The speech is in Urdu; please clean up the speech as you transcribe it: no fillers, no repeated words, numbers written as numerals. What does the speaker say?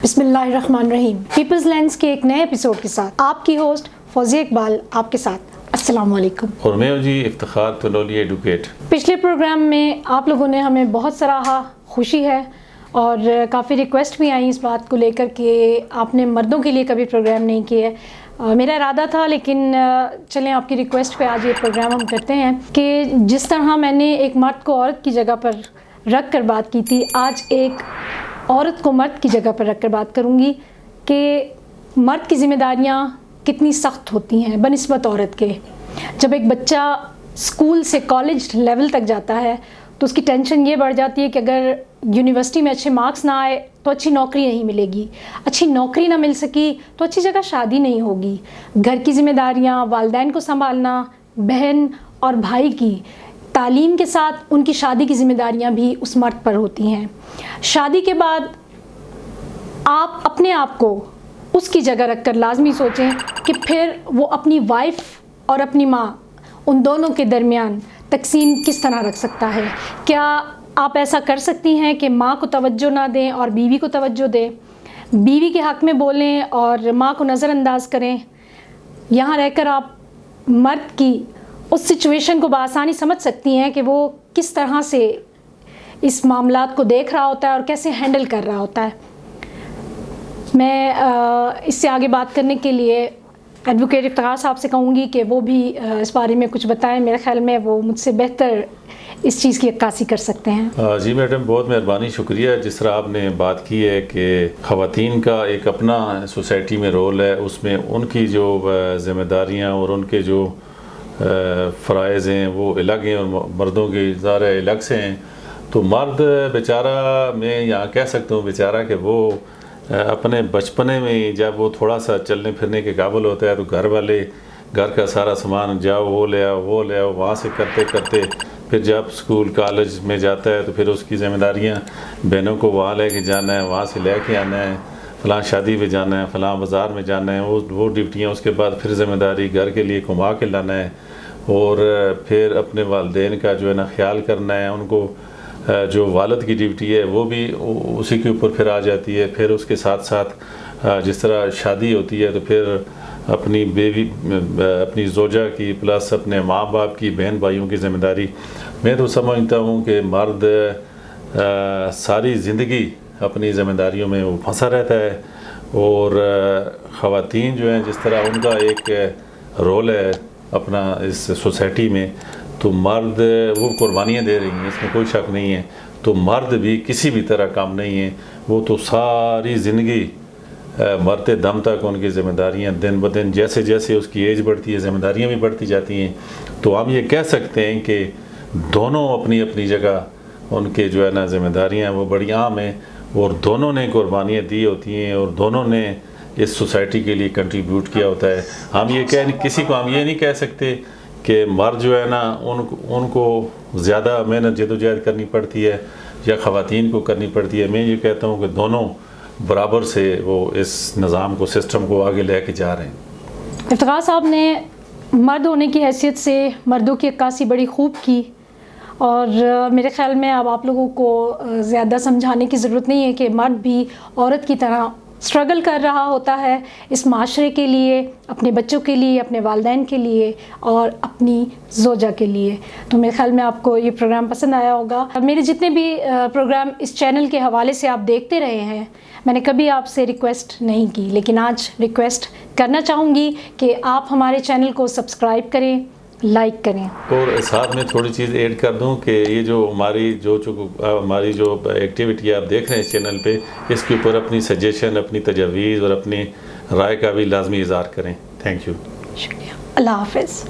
بسم اللہ الرحمن الرحیم. پیپلز لینس کے ایک نئے ایپیسوڈ کے ساتھ آپ کی ہوسٹ فوزیہ اقبال آپ کے ساتھ. السلام علیکم. اور میں ہوں جی افتخار تلولی ایڈوکیٹ. پچھلے پروگرام میں آپ لوگوں نے ہمیں بہت سراہا, خوشی ہے اور کافی ریکویسٹ بھی آئی اس بات کو لے کر کہ آپ نے مردوں کے لیے کبھی پروگرام نہیں کیے. میرا ارادہ تھا لیکن چلیں آپ کی ریکویسٹ پہ آج یہ پروگرام ہم کرتے ہیں کہ جس طرح میں نے ایک مرد کو عورت کی جگہ پر رکھ کر بات کی تھی, آج ایک عورت کو مرد کی جگہ پر رکھ کر بات کروں گی کہ مرد کی ذمہ داریاں کتنی سخت ہوتی ہیں بنسبت عورت کے. جب ایک بچہ اسکول سے کالج لیول تک جاتا ہے تو اس کی ٹینشن یہ بڑھ جاتی ہے کہ اگر یونیورسٹی میں اچھے مارکس نہ آئے تو اچھی نوکری نہیں ملے گی, اچھی نوکری نہ مل سکی تو اچھی جگہ شادی نہیں ہوگی, گھر کی ذمہ داریاں, والدین کو سنبھالنا, بہن اور بھائی کی تعلیم کے ساتھ ان کی شادی کی ذمہ داریاں بھی اس مرد پر ہوتی ہیں. شادی کے بعد آپ اپنے آپ کو اس کی جگہ رکھ کر لازمی سوچیں کہ پھر وہ اپنی وائف اور اپنی ماں ان دونوں کے درمیان تقسیم کس طرح رکھ سکتا ہے. کیا آپ ایسا کر سکتی ہیں کہ ماں کو توجہ نہ دیں اور بیوی کو توجہ دیں, بیوی کے حق میں بولیں اور ماں کو نظر انداز کریں. یہاں رہ کر آپ مرد کی اس سچویشن کو بآسانی سمجھ سکتی ہیں کہ وہ کس طرح سے اس معاملات کو دیکھ رہا ہوتا ہے اور کیسے ہینڈل کر رہا ہوتا ہے. میں اس سے آگے بات کرنے کے لیے ایڈوکیٹ افتخار صاحب سے کہوں گی کہ وہ بھی اس بارے میں کچھ بتائیں. میرے خیال میں وہ مجھ سے بہتر اس چیز کی عکاسی کر سکتے ہیں. جی میڈم, بہت مہربانی, شکریہ. جس طرح آپ نے بات کی ہے کہ خواتین کا ایک اپنا سوسائٹی میں رول ہے, اس میں ان کی جو ذمہ داریاں اور ان کے جو فرائض ہیں وہ الگ ہیں اور مردوں کی ظاہر الگ سے ہیں. تو مرد بیچارہ, میں یہاں کہہ سکتا ہوں بیچارہ, کہ وہ اپنے بچپنے میں جب وہ تھوڑا سا چلنے پھرنے کے قابل ہوتا ہے تو گھر والے گھر کا سارا سامان جاؤ وہ لے آؤ وہاں سے کرتے کرتے پھر جب اسکول کالج میں جاتا ہے تو پھر اس کی ذمہ داریاں بہنوں کو وہاں لے کے جانا ہے, وہاں سے لے کے آنا ہے, فلاں شادی پہ جانا ہے, فلاں بازار میں جانا ہے, وہ ڈیوٹیاں. اس کے بعد پھر ذمہ داری گھر کے لیے کما کے لانا ہے اور پھر اپنے والدین کا جو ہے نا خیال کرنا ہے. ان کو جو والد کی ڈیوٹی ہے وہ بھی اسی کے اوپر پھر آ جاتی ہے. پھر اس کے ساتھ ساتھ جس طرح شادی ہوتی ہے تو پھر اپنی بیوی, اپنی زوجہ کی, پلس اپنے ماں باپ کی, بہن بھائیوں کی ذمہ داری. میں تو سمجھتا ہوں کہ مرد ساری زندگی اپنی ذمہ داریوں میں وہ پھنسا رہتا ہے اور خواتین جو ہیں جس طرح ان کا ایک رول ہے اپنا اس سوسائٹی میں, تو مرد وہ قربانیاں دے رہی ہیں, اس میں کوئی شک نہیں ہے. تو مرد بھی کسی بھی طرح کام نہیں ہے, وہ تو ساری زندگی مرتے دم تک ان کی ذمہ داریاں دن بدن جیسے جیسے اس کی ایج بڑھتی ہے ذمہ داریاں بھی بڑھتی جاتی ہیں. تو ہم یہ کہہ سکتے ہیں کہ دونوں اپنی اپنی جگہ ان کے جو ہے نا ذمہ داریاں وہ بڑی عام ہیں اور دونوں نے قربانیاں دی ہوتی ہیں اور دونوں نے اس سوسائٹی کے لیے کنٹریبیوٹ کیا ہوتا ہے. ہم یہ کسی کو ہم یہ نہیں کہہ سکتے کہ مرد جو ہے نا ان کو زیادہ محنت جدوجہد کرنی پڑتی ہے یا خواتین کو کرنی پڑتی ہے. میں یہ کہتا ہوں کہ دونوں برابر سے وہ اس نظام کو, سسٹم کو آگے لے کے جا رہے ہیں. افتخار صاحب نے مرد ہونے کی حیثیت سے مردوں کی عکاسی بڑی خوب کی اور میرے خیال میں اب آپ لوگوں کو زیادہ سمجھانے کی ضرورت نہیں ہے کہ مرد بھی عورت کی طرح اسٹرگل کر رہا ہوتا ہے اس معاشرے کے لیے, اپنے بچوں کے لیے, اپنے والدین کے لیے اور اپنی زوجہ کے لیے. تو میرے خیال میں آپ کو یہ پروگرام پسند آیا ہوگا. میرے جتنے بھی پروگرام اس چینل کے حوالے سے آپ دیکھتے رہے ہیں, میں نے کبھی آپ سے ریکویسٹ نہیں کی, لیکن آج ریکویسٹ کرنا چاہوں گی کہ آپ ہمارے چینل کو سبسکرائب کریں, لائک کریں. اور ساتھ میں تھوڑی چیز ایڈ کر دوں کہ یہ جو ہماری جو ایکٹیویٹی آپ دیکھ رہے ہیں اس چینل پہ, اس کے اوپر اپنی سجیشن, اپنی تجاویز اور اپنی رائے کا بھی لازمی اظہار کریں. Thank you. شکریہ. اللہ حافظ.